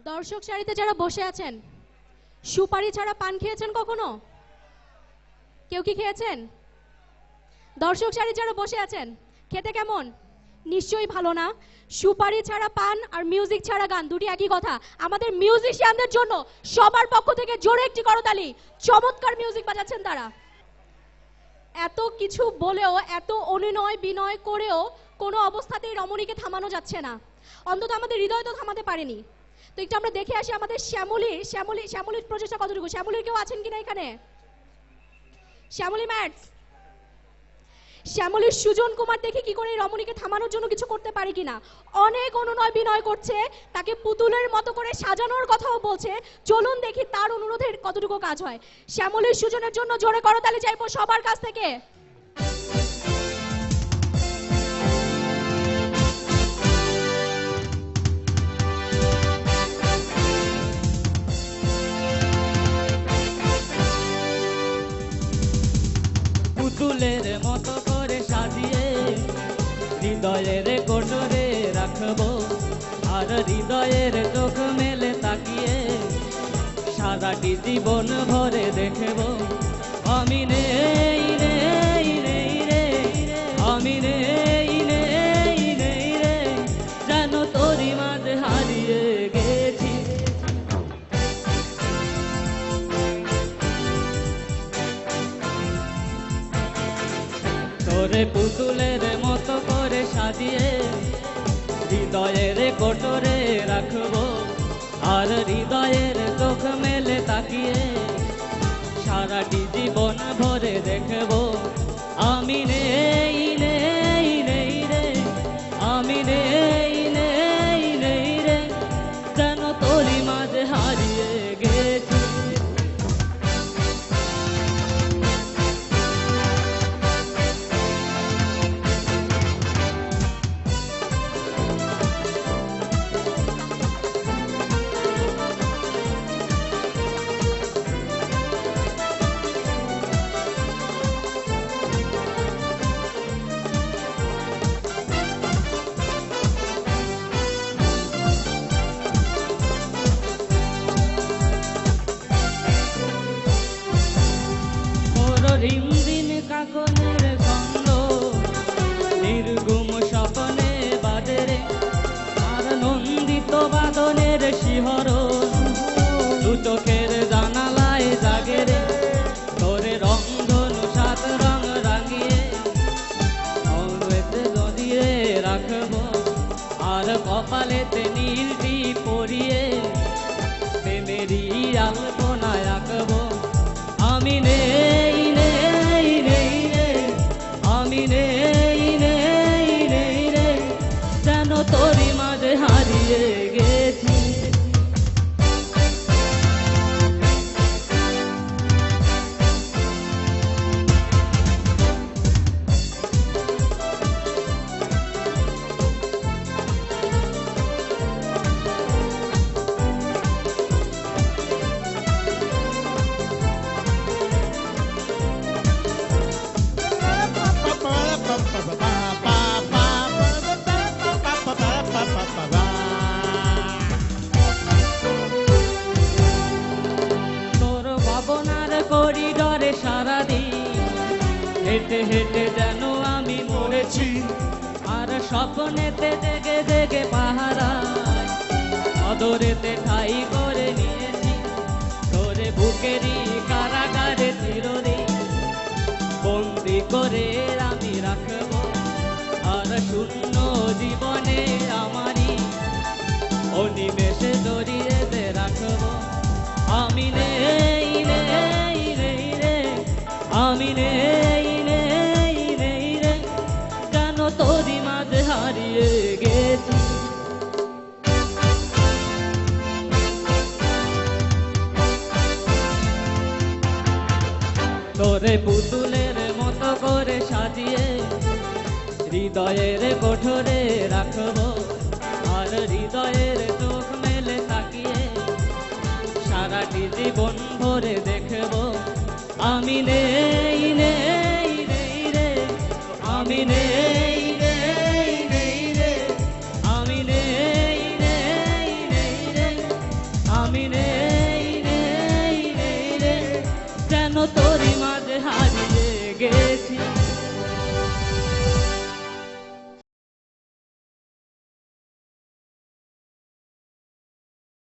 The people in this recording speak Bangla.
দর্শক সারিতে যারা বসে আছেন, সুপারি ছাড়া পান খেয়েছেন কখনো? কেউ কি খেয়েছেন? দর্শক সারি যারা বসে আছেন, খেতে কেমন? নিশ্চয়ই ভালো না। সুপারি ছাড়া পান আর মিউজিক ছাড়া গান দুটি একই কথা। আমাদের মিউজিশিয়ানদের জন্য সবার পক্ষ থেকে জোরে একটি করতালি। চমৎকার মিউজিক বাজাচ্ছেন তারা। এত কিছু বলেও, এত অনুনয় বিনয় করেও কোনো অবস্থাতেই রমণীকে থামানো যাচ্ছে না। অন্তত আমাদের হৃদয় তো থামাতে পারেনি। তো একটু আমরা দেখে আসি আমাদের শ্যামলীর প্রচেষ্টা কতটুকু। শ্যামলীর কেউ আছেন কিনা এখানে? শ্যামলী ম্যাটস, শ্যামলীর সুজন কুমার দেখি কি করে রমণীকে থামানোর জন্য কিছু করতে পারে কিনা। অনেক অনুনয় বিনয় করছে, তাকে পুতুলের মতো করে সাজানোর কথাও বলছে। চলুন দেখি তার অনুরোধের কতটুকু কাজ হয়। শ্যামলীর সুজনের জন্য জোরে করতালি চাইবো সবার কাছ থেকে। পুতুলের মতো করে সাজিয়ে হৃদয়ের কোটরে রাখবো, আর হৃদয়ের চোখ মেলে তাকিয়ে সারাটি জীবন ভরে দেখবো। আমি নেই নেই নেই রে, আমি নেই নেই নেই রে, যেন তোরই মাঝে হারিয়ে গেছি। তোরে পুতুলের মতো করে সাজিয়ে হৃদয়ের কোটরে রাখবো, আর হৃদয়ের চোখ মেলে তাকিয়ে সারাটি জীবন ভরে দেখবো। আমি নেই নেই নেই রে, আমি নেই নেই নেই রে, যেন তোরই মাঝে হারিয়ে গেছি। রিমঝিম কাকনের ছন্দ নির্গুম স্বপ্নে বাজে রে, আর নন্দিত বাদনের শিহরণ দু চোখের জানালায় জাগে রে। তোরে রংধনু সাত রং রাঙিয়ে অমৃতে জড়িয়ে রাখবো, আর কপালেতে নীলটি পরিয়ে প্রেমেরই আলপনায় আঁকবো। আমি নেই নেই নেই রে, আমি নেই নেই নেই রে, যেন তোরই মাঝে হারিয়ে গেছি। তোর ভাবনার করিডরে সারাদিন হেঁটে হেঁটে যেন আমি মরেছি, আর স্বপ্নেতে জেগে জেগে পাহারা অদরেতে ঠাই করে নিয়েছি। তোরে বুকেরই কারাগারে চিরদিন বন্দি করে আমি রাখবো, আর শূন্য জীবনে আমারই অনিমেষে জড়িয়ে রাখবো। আমি নেই নেই নেই রে, আমি নেই নেই নেই রে, যেন তোরই মাঝে হারিয়ে গেছি। তোরে পুতুলের মতো করে সাজিয়ে হৃদয়ের কোঠরে রাখবো, আর হৃদয়ের চোখ মেলে তাকিয়ে সারাটি জীবন ভরে দেখবো। আমি নেই